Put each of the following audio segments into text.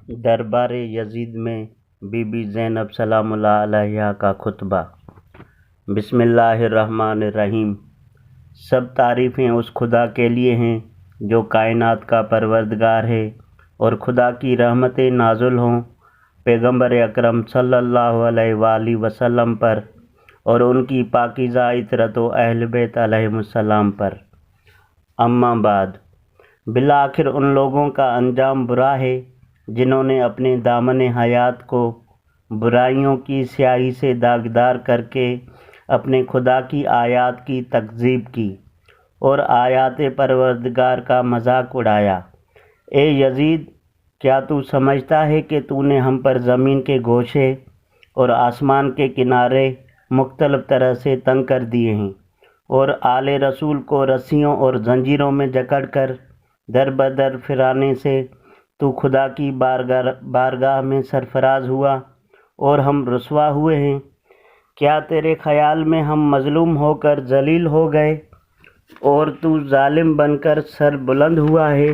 دربار یزید میں be be زینب سلام اللہ علیہا کا خطبہ۔ بسم اللہ الرحمن الرحیم۔ سب تعریفیں اس خدا کے لیے ہیں جو کائنات کا پروردگار ہے، اور خدا کی رحمتیں نازل ہوں پیغمبر اکرم صلی اللہ علیہ وآلہ وسلم پر اور ان کی پاکیزہ عطرت و اہل بیت علیہم السلام پر۔ اما بعد، بالآخر ان لوگوں کا انجام برا ہے جنہوں نے اپنے دامن حیات کو برائیوں کی سیاہی سے داغدار کر کے اپنے خدا کی آیات کی تکذیب کی اور آیات پروردگار کا مذاق اڑایا۔ اے یزید، کیا تو سمجھتا ہے کہ تو نے ہم پر زمین کے گوشے اور آسمان کے کنارے مختلف طرح سے تنگ کر دیے ہیں، اور آل رسول کو رسیوں اور زنجیروں میں جکڑ کر در بدر پھرانے سے تو خدا کی بارگاہ میں سرفراز ہوا اور ہم رسوا ہوئے ہیں؟ کیا تیرے خیال میں ہم مظلوم ہو کر ذلیل ہو گئے اور تو ظالم بن کر سر بلند ہوا ہے؟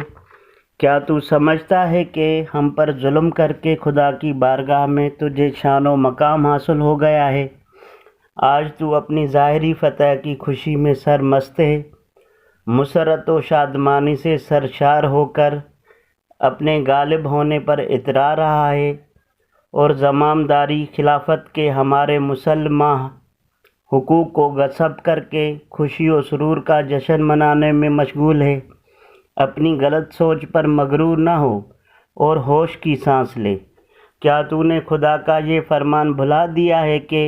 کیا تو سمجھتا ہے کہ ہم پر ظلم کر کے خدا کی بارگاہ میں تجھے شان و مقام حاصل ہو گیا ہے؟ آج تو اپنی ظاہری فتح کی خوشی میں سرمست ہے، مسرت و شادمانی سے سرشار ہو کر اپنے غالب ہونے پر اترا رہا ہے، اور زمامداری خلافت کے ہمارے مسلمہ حقوق کو غصب کر کے خوشی و سرور کا جشن منانے میں مشغول ہے۔ اپنی غلط سوچ پر مغرور نہ ہو اور ہوش کی سانس لے۔ کیا تو نے خدا کا یہ فرمان بھلا دیا ہے کہ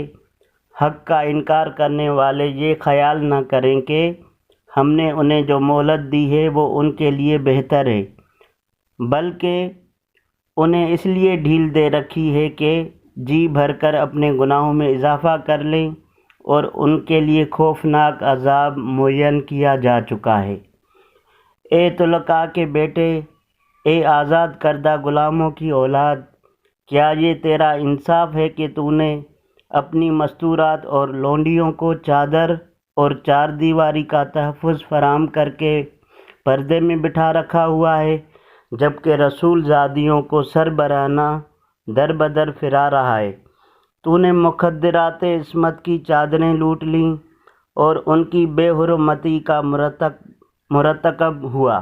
حق کا انکار کرنے والے یہ خیال نہ کریں کہ ہم نے انہیں جو مہلت دی ہے وہ ان کے لیے بہتر ہے، بلکہ انہیں اس لیے ڈھیل دے رکھی ہے کہ جی بھر کر اپنے گناہوں میں اضافہ کر لیں، اور ان کے لیے خوفناک عذاب معین کیا جا چکا ہے۔ اے طلقاء کے بیٹے، اے آزاد کردہ غلاموں کی اولاد، کیا یہ تیرا انصاف ہے کہ تو نے اپنی مستورات اور لونڈیوں کو چادر اور چار دیواری کا تحفظ فراہم کر کے پردے میں بٹھا رکھا ہوا ہے، جبکہ رسول زادیوں کو سربراہانہ در بدر پھرا رہا ہے؟ تو نے مخدرات عصمت کی چادریں لوٹ لیں اور ان کی بے حرمتی کا مرتکب ہوا۔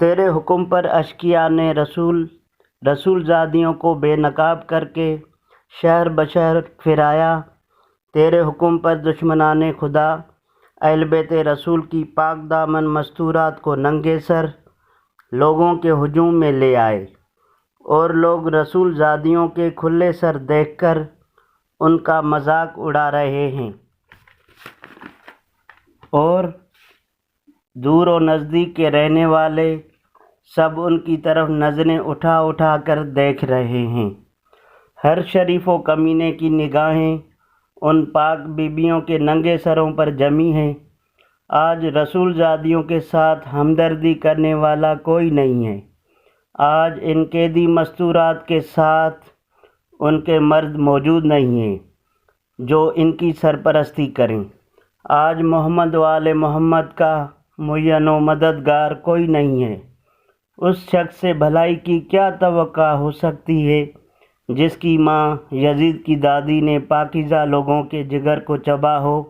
تیرے حکم پر اشقیاء نے رسول زادیوں کو بے نقاب کر کے شہر بشہر پھرایا۔ تیرے حکم پر دشمنان خدا اہل بیت رسول کی پاک دامن مستورات کو ننگے سر لوگوں کے ہجوم میں لے آئے، اور لوگ رسول زادیوں کے کھلے سر دیکھ کر ان کا مذاق اڑا رہے ہیں، اور دور و نزدیک کے رہنے والے سب ان کی طرف نظریں اٹھا اٹھا کر دیکھ رہے ہیں۔ ہر شریف و کمینے کی نگاہیں ان پاک بیبیوں کے ننگے سروں پر جمی ہیں۔ آج رسول زادیوں کے ساتھ ہمدردی کرنے والا کوئی نہیں ہے۔ آج ان قیدی مستورات کے ساتھ ان کے مرد موجود نہیں ہیں جو ان کی سرپرستی کریں۔ آج محمد و آل محمد کا معین و مددگار کوئی نہیں ہے۔ اس شخص سے بھلائی کی کیا توقع ہو سکتی ہے جس کی ماں یزید کی دادی نے پاکیزہ لوگوں کے جگر کو چبا ہو،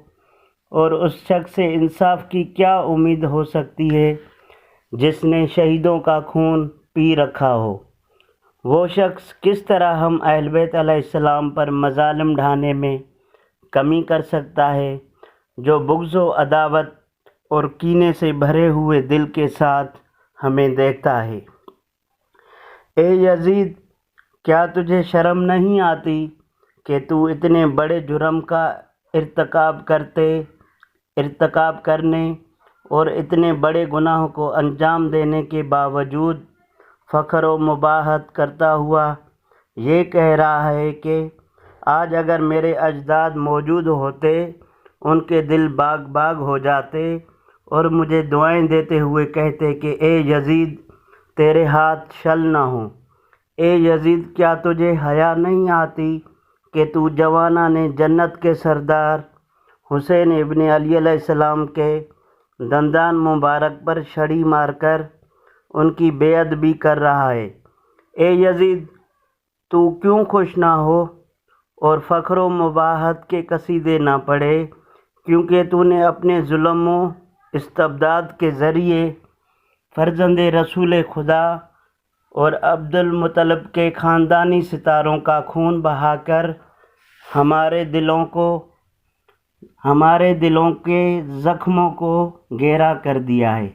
اور اس شخص سے انصاف کی کیا امید ہو سکتی ہے جس نے شہیدوں کا خون پی رکھا ہو؟ وہ شخص کس طرح ہم اہل بیت علیہ السلام پر مظالم ڈھانے میں کمی کر سکتا ہے جو بغض و عداوت اور کینے سے بھرے ہوئے دل کے ساتھ ہمیں دیکھتا ہے؟ اے یزید، کیا تجھے شرم نہیں آتی کہ تو اتنے بڑے جرم کا ارتکاب کرنے اور اتنے بڑے گناہوں کو انجام دینے کے باوجود فخر و مباحت کرتا ہوا یہ کہہ رہا ہے کہ آج اگر میرے اجداد موجود ہوتے ان کے دل باغ باغ ہو جاتے اور مجھے دعائیں دیتے ہوئے کہتے کہ اے یزید، تیرے ہاتھ شل نہ ہوں۔ اے یزید، کیا تجھے حیا نہیں آتی کہ تو جوانان جنت کے سردار حسین ابن علی علیہ السلام کے دندان مبارک پر چھڑی مار کر ان کی بے ادبی کر رہا ہے؟ اے یزید، تو کیوں خوش نہ ہو اور فخر و مباحت کے قصیدے نہ پڑھے، کیونکہ تو نے اپنے ظلم و استبداد کے ذریعے فرزند رسول خدا اور عبد المطلب کے خاندانی ستاروں کا خون بہا کر ہمارے دلوں کے زخموں کو گہرا کر دیا ہے،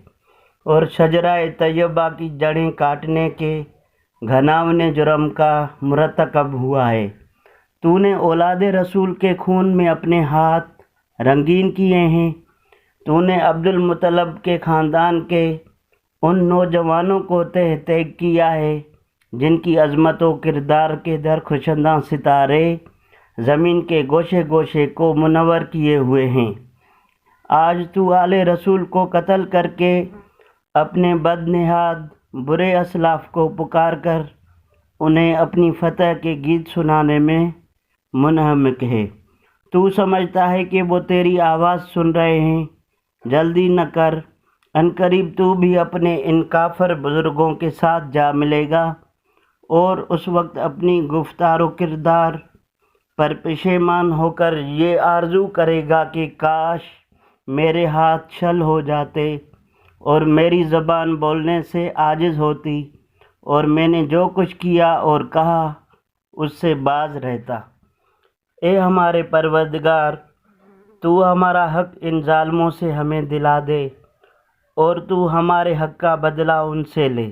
اور شجرہ طیبہ کی جڑیں کاٹنے کے گھناونے جرم کا مرتکب ہوا ہے۔ تو نے اولاد رسول کے خون میں اپنے ہاتھ رنگین کیے ہیں۔ تو نے عبد المطلب کے خاندان کے ان نوجوانوں کو تہ تیگ کیا ہے جن کی عظمت و کردار کے درخشندہ ستارے زمین کے گوشے گوشے کو منور کیے ہوئے ہیں۔ آج تو آل رسول کو قتل کر کے اپنے بدنہاد برے اسلاف کو پکار کر انہیں اپنی فتح کے گیت سنانے میں منہمک ہے۔ تو سمجھتا ہے کہ وہ تیری آواز سن رہے ہیں۔ جلدی نہ کر، عنقریب تو بھی اپنے ان کافر بزرگوں کے ساتھ جا ملے گا، اور اس وقت اپنی گفتار و کردار پر پشیمان ہو کر یہ آرزو کرے گا کہ کاش میرے ہاتھ شل ہو جاتے اور میری زبان بولنے سے عاجز ہوتی، اور میں نے جو کچھ کیا اور کہا اس سے باز رہتا۔ اے ہمارے پروردگار، تو ہمارا حق ان ظالموں سے ہمیں دلا دے، اور تو ہمارے حق کا بدلہ ان سے لے۔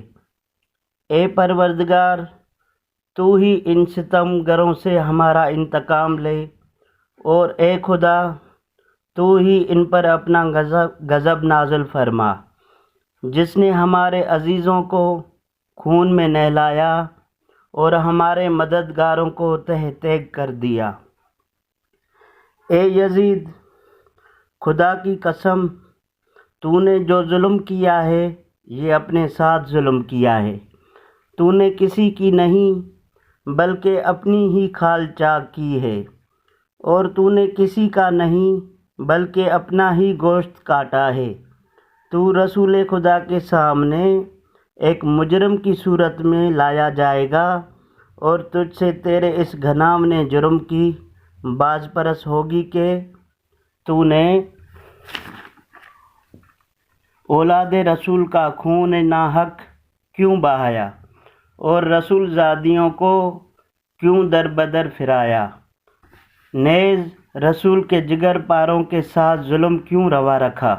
اے پروردگار، تو ہی ان ستم گروں سے ہمارا انتقام لے، اور اے خدا، تو ہی ان پر اپنا غضب نازل فرما، جس نے ہمارے عزیزوں کو خون میں نہلایا اور ہمارے مددگاروں کو تہ تیگ کر دیا۔ اے یزید، خدا کی قسم، تو نے جو ظلم کیا ہے یہ اپنے ساتھ ظلم کیا ہے۔ تو نے کسی کی نہیں بلکہ اپنی ہی کھال چاک کی ہے، اور تو نے کسی کا نہیں بلکہ اپنا ہی گوشت کاٹا ہے۔ تو رسول خدا کے سامنے ایک مجرم کی صورت میں لایا جائے گا، اور تجھ سے تیرے اس گھناونے جرم کی باز پرس ہوگی کہ تو نے اولاد رسول کا خون ناحق کیوں بہایا اور رسول زادیوں کو کیوں در بدر پھرایا، نیز رسول کے جگر پاروں کے ساتھ ظلم کیوں روا رکھا۔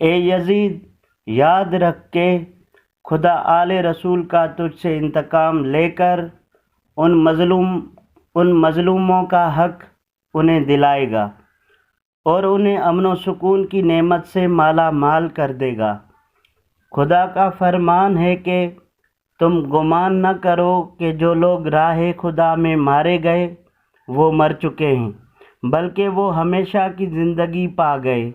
اے یزید، یاد رکھ کہ خدا آل رسول کا تجھ سے انتقام لے کر ان مظلوموں کا حق انہیں دلائے گا، اور انہیں امن و سکون کی نعمت سے مالا مال کر دے گا۔ خدا کا فرمان ہے کہ تم گمان نہ کرو کہ جو لوگ راہ خدا میں مارے گئے وہ مر چکے ہیں، بلکہ وہ ہمیشہ کی زندگی پا گئے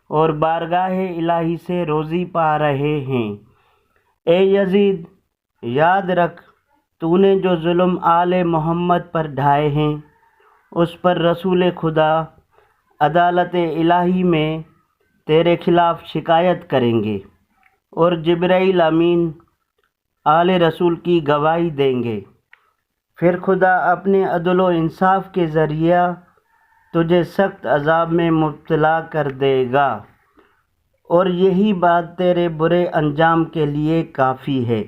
اور بارگاہ الہی سے روزی پا رہے ہیں۔ اے یزید، یاد رکھ، تو نے جو ظلم آل محمد پر ڈھائے ہیں اس پر رسول خدا عدالت الہی میں تیرے خلاف شکایت کریں گے، اور جبرائیل امین آل رسول کی گواہی دیں گے۔ پھر خدا اپنے عدل و انصاف کے ذریعہ تجھے سخت عذاب میں مبتلا کر دے گا، اور یہی بات تیرے برے انجام کے لیے کافی ہے۔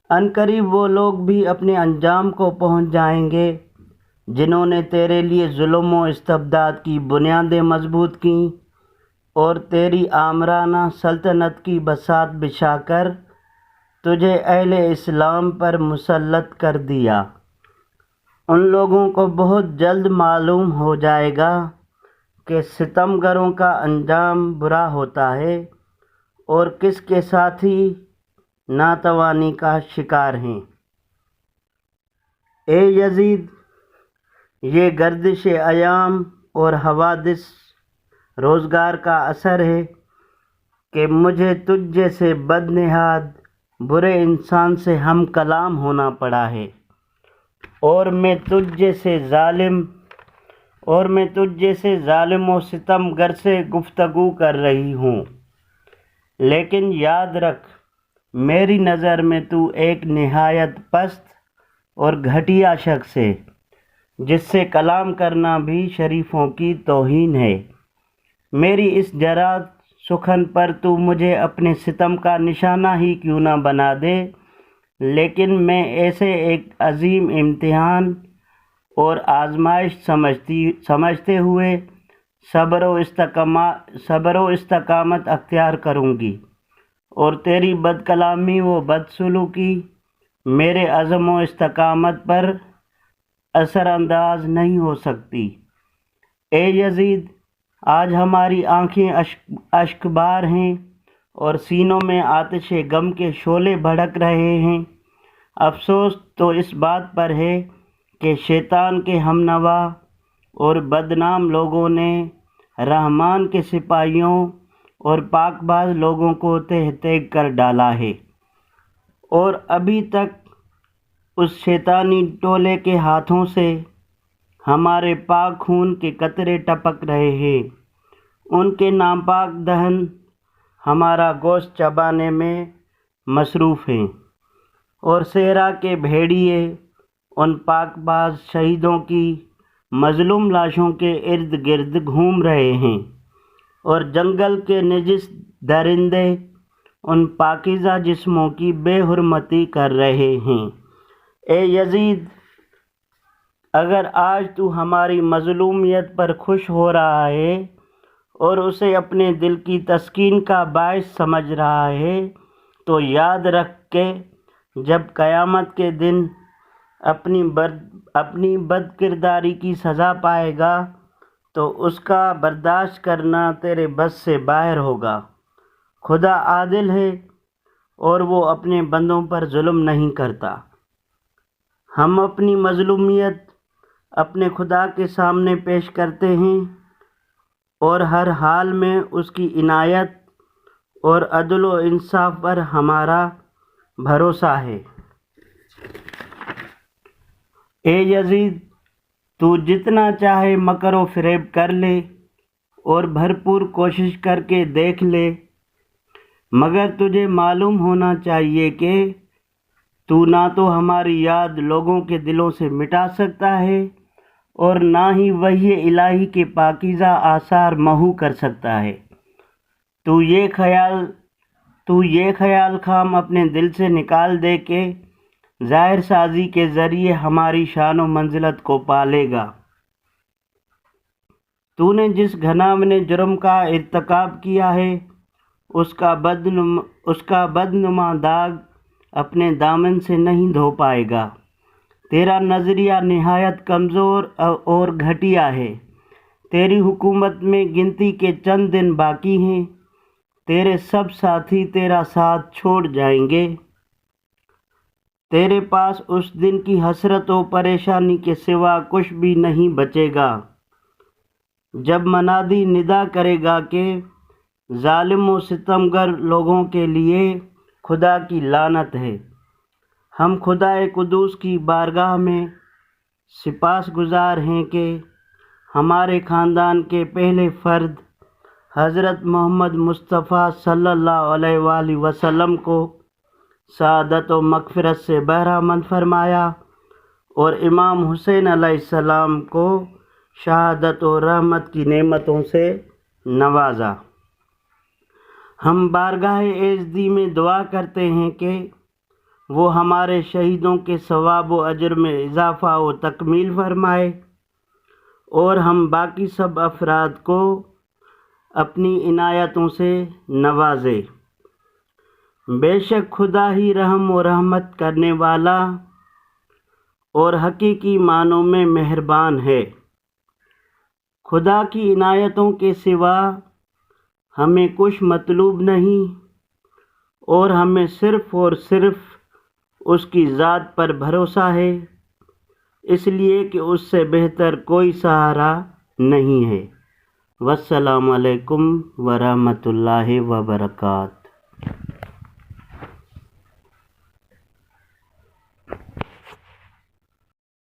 عنقریب وہ لوگ بھی اپنے انجام کو پہنچ جائیں گے جنہوں نے تیرے لیے ظلم و استبداد کی بنیادیں مضبوط کیں اور تیری آمرانہ سلطنت کی بساط بچھا کر تجھے اہل اسلام پر مسلط کر دیا۔ ان لوگوں کو بہت جلد معلوم ہو جائے گا کہ ستم گروں کا انجام برا ہوتا ہے اور کس کے ساتھی ناتوانی کا شکار ہیں۔ اے یزید، یہ گردش ایام اور حوادث روزگار کا اثر ہے کہ مجھے تجھ جیسے بدنہاد برے انسان سے ہم کلام ہونا پڑا ہے، اور میں تجھ جیسے ظالم و ستم گر سے گفتگو کر رہی ہوں۔ لیکن یاد رکھ، میری نظر میں تو ایک نہایت پست اور گھٹیا شخص ہے، جس سے کلام کرنا بھی شریفوں کی توہین ہے۔ میری اس جرات سخن پر تو مجھے اپنے ستم کا نشانہ ہی کیوں نہ بنا دے، لیکن میں ایسے ایک عظیم امتحان اور آزمائش سمجھتے ہوئے صبر و استقامت اختیار کروں گی، اور تیری بد کلامی و بد سلوکی میرے عزم و استقامت پر اثر انداز نہیں ہو سکتی۔ اے یزید، آج ہماری آنکھیں اشک بار ہیں اور سینوں میں آتش غم کے شعلے بھڑک رہے ہیں۔ افسوس تو اس بات پر ہے کہ شیطان کے ہمنوا اور بدنام لوگوں نے رحمان کے سپاہیوں اور پاک باز لوگوں کو تہ تیگ کر ڈالا ہے، اور ابھی تک اس شیطانی ٹولے کے ہاتھوں سے ہمارے پاک خون کے قطرے ٹپک رہے ہیں۔ ان کے ناپاک دہن ہمارا گوشت چبانے میں مصروف ہیں، اور صحرا کے بھیڑیے ان پاک باز شہیدوں کی مظلوم لاشوں کے ارد گرد گھوم رہے ہیں، اور جنگل کے نجس درندے ان پاکیزہ جسموں کی بے حرمتی کر رہے ہیں۔ اے یزید، اگر آج تو ہماری مظلومیت پر خوش ہو رہا ہے اور اسے اپنے دل کی تسکین کا باعث سمجھ رہا ہے، تو یاد رکھ کہ جب قیامت کے دن اپنی بد کرداری کی سزا پائے گا تو اس کا برداشت کرنا تیرے بس سے باہر ہوگا۔ خدا عادل ہے اور وہ اپنے بندوں پر ظلم نہیں کرتا۔ ہم اپنی مظلومیت اپنے خدا کے سامنے پیش کرتے ہیں، اور ہر حال میں اس کی عنایت اور عدل و انصاف پر ہمارا بھروسہ ہے۔ اے یزید، تو جتنا چاہے مکر و فریب کر لے اور بھرپور کوشش کر کے دیکھ لے، مگر تجھے معلوم ہونا چاہیے کہ تو نہ تو ہماری یاد لوگوں کے دلوں سے مٹا سکتا ہے، اور نہ ہی وحی الہی کے پاکیزہ آثار محو کر سکتا ہے۔ تو یہ خیال خام اپنے دل سے نکال دے کہ ظاہر سازی کے ذریعے ہماری شان و منزلت کو پالے گا۔ تو نے جس گھناونے جرم کا ارتکاب کیا ہے، اس کا بدنما داغ اپنے دامن سے نہیں دھو پائے گا۔ تیرا نظریہ نہایت کمزور اور گھٹیا ہے۔ تیری حکومت میں گنتی کے چند دن باقی ہیں، تیرے سب ساتھی تیرا ساتھ چھوڑ جائیں گے۔ تیرے پاس اس دن کی حسرت و پریشانی کے سوا کچھ بھی نہیں بچے گا، جب منادی ندا کرے گا کہ ظالم و ستمگر لوگوں کے لیے خدا کی لعنت ہے۔ ہم خدا قدوس کی بارگاہ میں سپاس گزار ہیں کہ ہمارے خاندان کے پہلے فرد حضرت محمد مصطفیٰ صلی اللہ علیہ وآلہ وسلم کو سعادت و مغفرت سے بہرامند فرمایا، اور امام حسین علیہ السلام کو شہادت و رحمت کی نعمتوں سے نوازا۔ ہم بارگاہ ایزدی میں دعا کرتے ہیں کہ وہ ہمارے شہیدوں کے ثواب و اجر میں اضافہ و تکمیل فرمائے، اور ہم باقی سب افراد کو اپنی عنایتوں سے نوازے۔ بے شک خدا ہی رحم و رحمت کرنے والا اور حقیقی معنوں میں مہربان ہے۔ خدا کی عنایتوں کے سوا ہمیں کچھ مطلوب نہیں، اور ہمیں صرف اور صرف اس کی ذات پر بھروسہ ہے، اس لیے کہ اس سے بہتر کوئی سہارا نہیں ہے۔ والسلام علیکم ورحمۃ اللہ وبرکاتہ۔